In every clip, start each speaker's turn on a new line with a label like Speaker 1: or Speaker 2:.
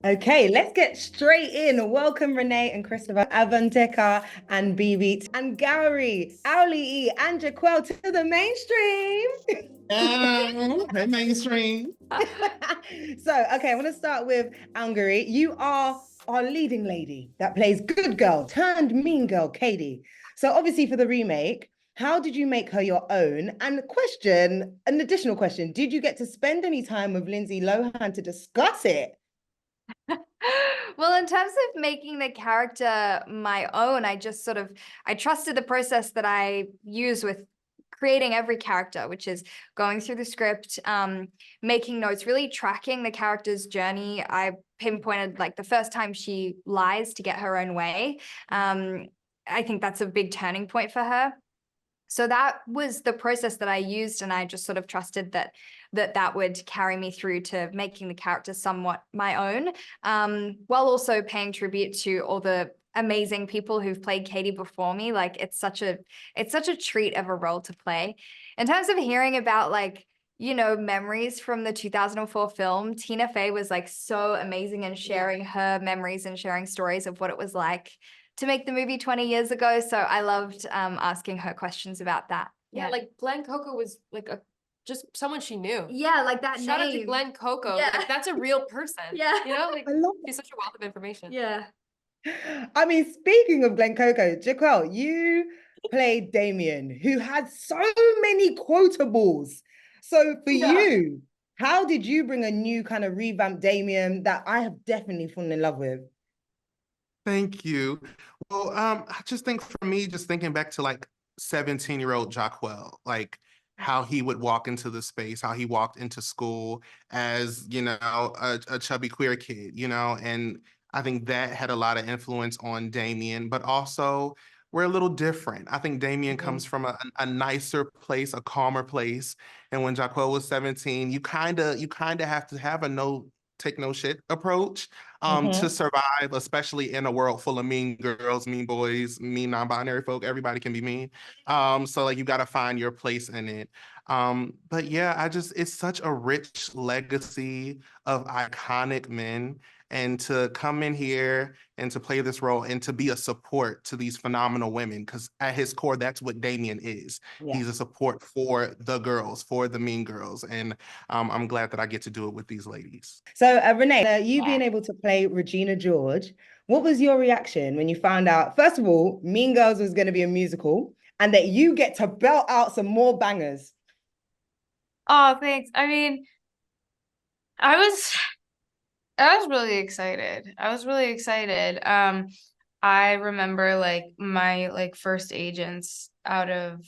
Speaker 1: Okay, let's get straight in. Welcome, Renee and Christopher, Avantika and Bebe, and Angourie, Auli'i, and Jaquel to the mainstream.
Speaker 2: Hey, mainstream.
Speaker 1: Okay, I want to start with Angourie. You are our leading lady that plays good girl turned mean girl, Katie. So, obviously, for the remake, how did you make her your own? And an additional question, did you get to spend any time with Lindsay Lohan to discuss it?
Speaker 3: Well, in terms of making the character my own, I trusted the process that I use with creating every character, which is going through the script, making notes, really tracking the character's journey. I pinpointed like the first time she lies to get her own way. I think that's a big turning point for her. So that was the process that I used, and I just sort of trusted that would carry me through to making the character somewhat my own, while also paying tribute to all the amazing people who've played Katie before me. Like it's such a treat of a role to play. In terms of hearing about memories from the 2004 film, Tina Fey was like so amazing in sharing her memories and sharing stories of what it was like to make the movie 20 years ago. So I loved asking her questions about that.
Speaker 4: Yeah, like Glenn Coco was like just someone she knew.
Speaker 3: Yeah, like that
Speaker 4: Shout
Speaker 3: name.
Speaker 4: out to Glenn Coco.
Speaker 3: Yeah.
Speaker 4: Like that's a real person.
Speaker 3: Yeah.
Speaker 4: You know, like
Speaker 1: I love
Speaker 4: she's such a wealth of information.
Speaker 3: Yeah.
Speaker 1: I mean, speaking of Glen Coco, Jaquel, you played Damien, who had so many quotables. So for you, how did you bring a new kind of revamped Damien that I have definitely fallen in love with?
Speaker 2: Thank you. Well, I just think for me, just thinking back to like 17-year-old Jaquel, like how he would walk into the space, how he walked into school as, a chubby queer kid, and I think that had a lot of influence on Damien, but also we're a little different. I think Damien comes from a nicer place, a calmer place. And when Jaquel was 17, you kind of have to have a no take no shit approach to survive, especially in a world full of mean girls, mean boys, mean non-binary folk. Everybody can be mean. So like you got to find your place in it. But yeah, it's such a rich legacy of iconic men. And to come in here and to play this role and to be a support to these phenomenal women, because at his core, that's what Damien is.
Speaker 1: Yeah.
Speaker 2: He's a support for the girls, for the mean girls. And I'm glad that I get to do it with these ladies.
Speaker 1: So, Renee, you being able to play Regina George, what was your reaction when you found out, first of all, Mean Girls was going to be a musical and that you get to belt out some more bangers?
Speaker 5: Oh, thanks. I mean, I was I was really excited. I was really excited. I remember like my like first agents out of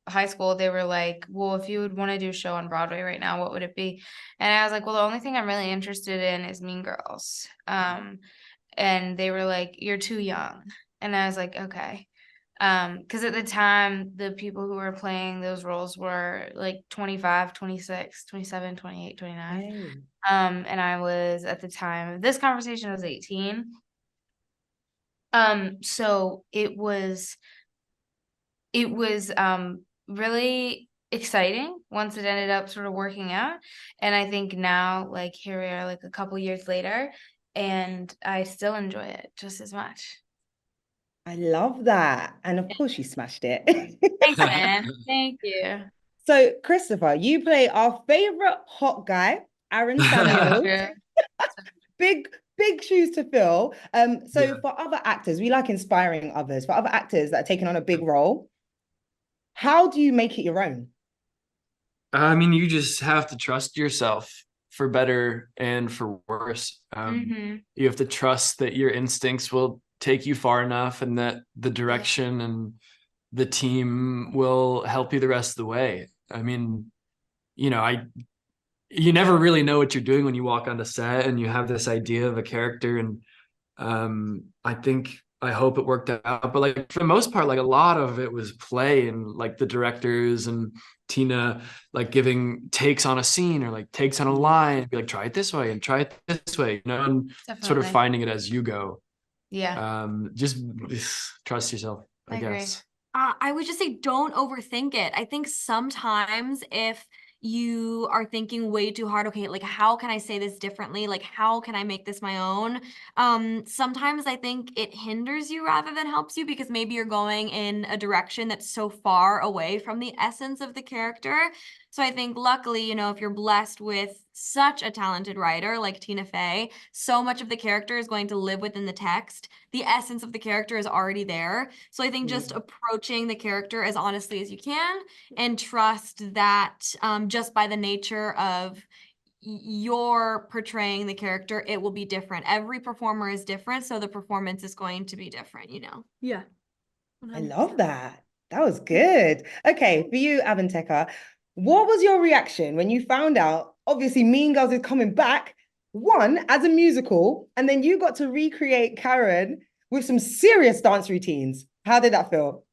Speaker 5: high school, they were like, "Well, if you would want to do a show on Broadway right now, what would it be?" And I was like, "Well, the only thing I'm really interested in is Mean Girls." And they were like, "You're too young." And I was like, "Okay." Because at the time, the people who were playing those roles were like 25, 26, 27, 28, 29.
Speaker 1: Hey.
Speaker 5: And I was at the time of this conversation, I was 18. So it was really exciting once it ended up sort of working out. And I think now, like here we are, like a couple years later, and I still enjoy it just as much.
Speaker 1: I love that. And of course, you smashed it.
Speaker 5: Thanks, man. Thank you.
Speaker 1: So, Christopher, you play our favorite hot guy, Aaron Samuels.
Speaker 5: Yeah.
Speaker 1: Big, big shoes to fill. For other actors, we like inspiring others. For other actors that are taking on a big role, how do you make it your own?
Speaker 6: I mean, you just have to trust yourself for better and for worse. You have to trust that your instincts will take you far enough and that the direction and the team will help you the rest of the way. I mean, you never really know what you're doing when you walk onto set and you have this idea of a character. And I hope it worked out. But like for the most part, like a lot of it was play and like the directors and Tina like giving takes on a scene or like takes on a line, be like, try it this way and try it this way, and sort of finding it as you go.
Speaker 5: Yeah.
Speaker 6: Just trust yourself, I guess.
Speaker 7: I would just say don't overthink it. I think sometimes if you are thinking way too hard. Okay, like how can I say this differently? Like how can I make this my own? Sometimes I think it hinders you rather than helps you, because maybe you're going in a direction that's so far away from the essence of the character. So I think luckily, you know, if you're blessed with such a talented writer like Tina Fey, so much of the character is going to live within the text. The essence of the character is already there. So I think just approaching the character as honestly as you can, and trust that just by the nature of you're portraying the character, it will be different. Every performer is different, so the performance is going to be different, you know?
Speaker 5: Yeah.
Speaker 1: I
Speaker 5: 100%.
Speaker 1: love that. That was good. Okay, for you, Avantika, what was your reaction when you found out, obviously, Mean Girls is coming back, one, as a musical, and then you got to recreate Karen with some serious dance routines? How did that feel?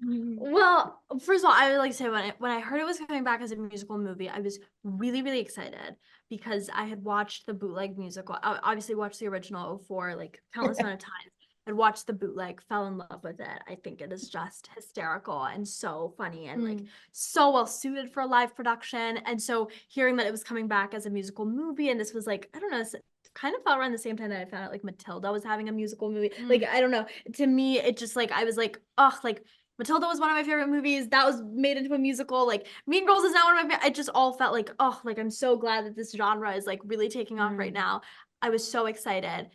Speaker 5: Well, first of all, I would like to say when I heard it was coming back as a musical movie, I was really, really excited because I had watched the bootleg musical. I obviously watched the original for like countless amount of times. I'd watched the bootleg, fell in love with it. I think it is just hysterical and so funny and like so well suited for a live production. And so hearing that it was coming back as a musical movie, and this was like, I don't know, kind of felt around the same time that I found out like Matilda was having a musical movie. Like, I don't know. To me, it just like, I was like, oh, like Matilda was one of my favorite movies. That was made into a musical. Like Mean Girls is now one of my favorite. It just all felt like, oh, like I'm so glad that this genre is like really taking off right now. I was so excited.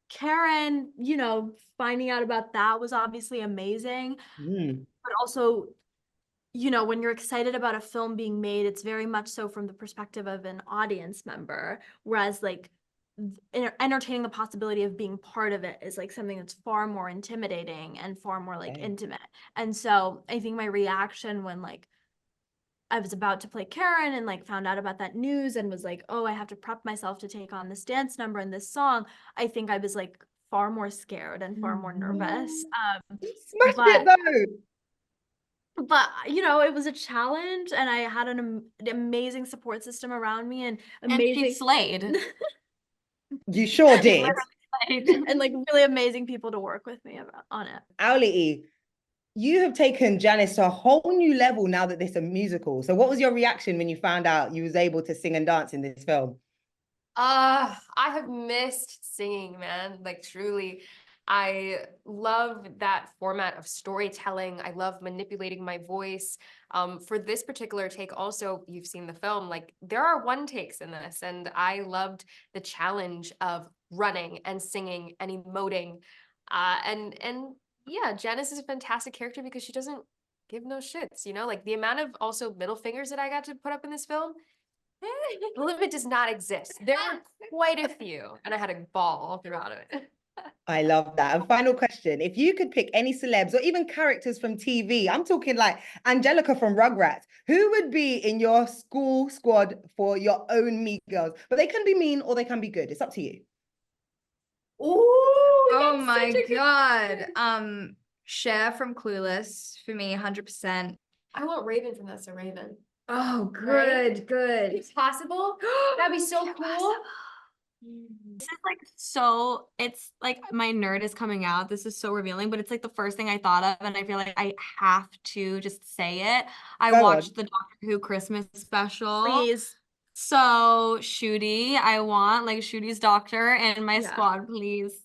Speaker 5: Karen, you know, finding out about that was obviously amazing. But also, you know, when you're excited about a film being made, it's very much so from the perspective of an audience member. Whereas like entertaining the possibility of being part of it is like something that's far more intimidating and far more like intimate. And so I think my reaction when like I was about to play Karen and like found out about that news and was like, oh, I have to prep myself to take on this dance number and this song, I think I was like far more scared and far more nervous.
Speaker 1: Smashed it though.
Speaker 5: But you know, it was a challenge, and I had an amazing support system around me, and amazing.
Speaker 7: And she slayed.
Speaker 1: You sure did.
Speaker 5: And like really amazing people to work with me on it.
Speaker 1: Auli'i, you have taken Janice to a whole new level now that this is a musical. So what was your reaction when you found out you was able to sing and dance in this film?
Speaker 4: I have missed singing, man. Like truly. I love that format of storytelling. I love manipulating my voice. For this particular take, also, you've seen the film, like there are one takes in this, and I loved the challenge of running and singing and emoting. And yeah, Janice is a fantastic character because she doesn't give no shits, you know, like the amount of also middle fingers that I got to put up in this film. The limit does not exist. There were quite a few, and I had a ball all throughout it.
Speaker 1: I love that. And final question, if you could pick any celebs or even characters from TV, I'm talking like Angelica from Rugrats, who would be in your school squad for your own Mean Girls? But they can be mean or they can be good. It's up to you.
Speaker 3: Oh my God. Cher from Clueless for me, 100%.
Speaker 4: I want Raven from That's a Raven.
Speaker 3: Oh, good,
Speaker 4: Right?
Speaker 3: good.
Speaker 4: It's possible. That'd be so cool.
Speaker 7: This is like so, it's like my nerd is coming out. This is so revealing, but it's like the first thing I thought of, and I feel like I have to just say it. I
Speaker 1: Go
Speaker 7: watched
Speaker 1: on.
Speaker 7: the Doctor Who Christmas special.
Speaker 5: Please.
Speaker 7: So Ncuti, I want like Ncudi's doctor in my
Speaker 5: Yeah.
Speaker 7: squad, please.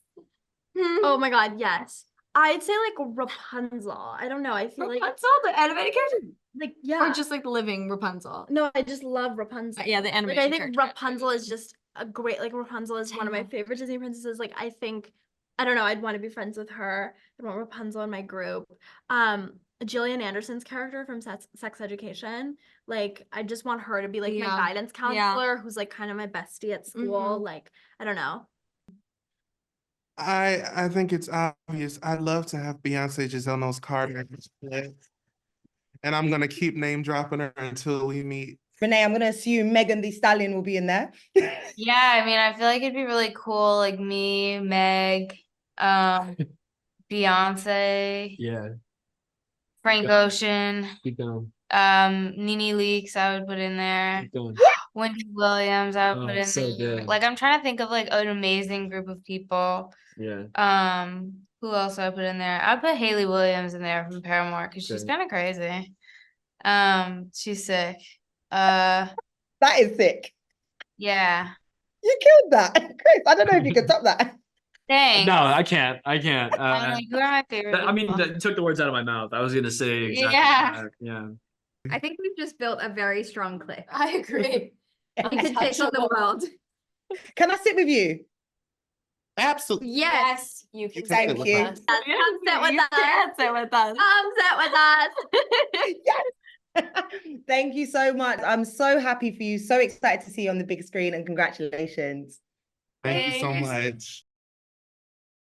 Speaker 5: Oh my God, yes. I'd say like Rapunzel. I don't know. I feel
Speaker 7: Rapunzel, the animated character,
Speaker 5: like yeah.
Speaker 7: or just like the living Rapunzel.
Speaker 5: No, I just love Rapunzel.
Speaker 7: Yeah, the
Speaker 5: Like
Speaker 7: animation
Speaker 5: I think
Speaker 7: character.
Speaker 5: Rapunzel is just a great, like Rapunzel is one of my favorite Disney princesses. Like I think, I don't know, I'd want to be friends with her. I want Rapunzel in my group. Gillian Anderson's character from Sex Education. Like I just want her to be like my guidance counselor, who's like kind of my bestie at school. Like I don't know.
Speaker 2: I think it's obvious. I'd love to have Beyonce Giselle Knowles Carter. And I'm gonna keep name dropping her until we meet.
Speaker 1: Renee, I'm going to assume Megan Thee Stallion will be in there.
Speaker 5: Yeah, I mean, I feel like it'd be really cool, like me, Meg, Beyonce,
Speaker 6: Yeah,
Speaker 5: Frank Ocean,
Speaker 6: keep going.
Speaker 5: Nene Leakes, I would put in there.
Speaker 6: Keep going.
Speaker 5: Wendy Williams, I would
Speaker 6: Oh,
Speaker 5: put in
Speaker 6: so
Speaker 5: there.
Speaker 6: good.
Speaker 5: Like I'm trying to think of like an amazing group of people.
Speaker 6: Yeah.
Speaker 5: Who else I put in there? I put Haley Williams in there from Paramore because she's
Speaker 6: Okay.
Speaker 5: kind of crazy. She's sick. Uh,
Speaker 1: That is sick.
Speaker 5: yeah.
Speaker 1: You killed that. Chris, I don't know if you can top that.
Speaker 5: Thanks.
Speaker 6: No, I can't.
Speaker 5: I'm like, who are my favorite
Speaker 6: I mean,
Speaker 5: people?
Speaker 6: that took the words out of my mouth. I was gonna say exactly
Speaker 5: Yeah.
Speaker 6: that. Yeah.
Speaker 3: I think we've just built a very strong clique.
Speaker 4: I agree.
Speaker 3: We could take on the world.
Speaker 1: Can I sit with you?
Speaker 2: Absolutely.
Speaker 3: Yes.
Speaker 4: You can
Speaker 2: Thank
Speaker 4: sit with
Speaker 1: you.
Speaker 4: us.
Speaker 3: Come sit with us.
Speaker 7: Sit with us.
Speaker 3: Come sit with us.
Speaker 1: Thank you so much. I'm so happy for you. So excited to see you on the big screen and congratulations.
Speaker 2: Thank you so
Speaker 4: Thanks.
Speaker 2: much.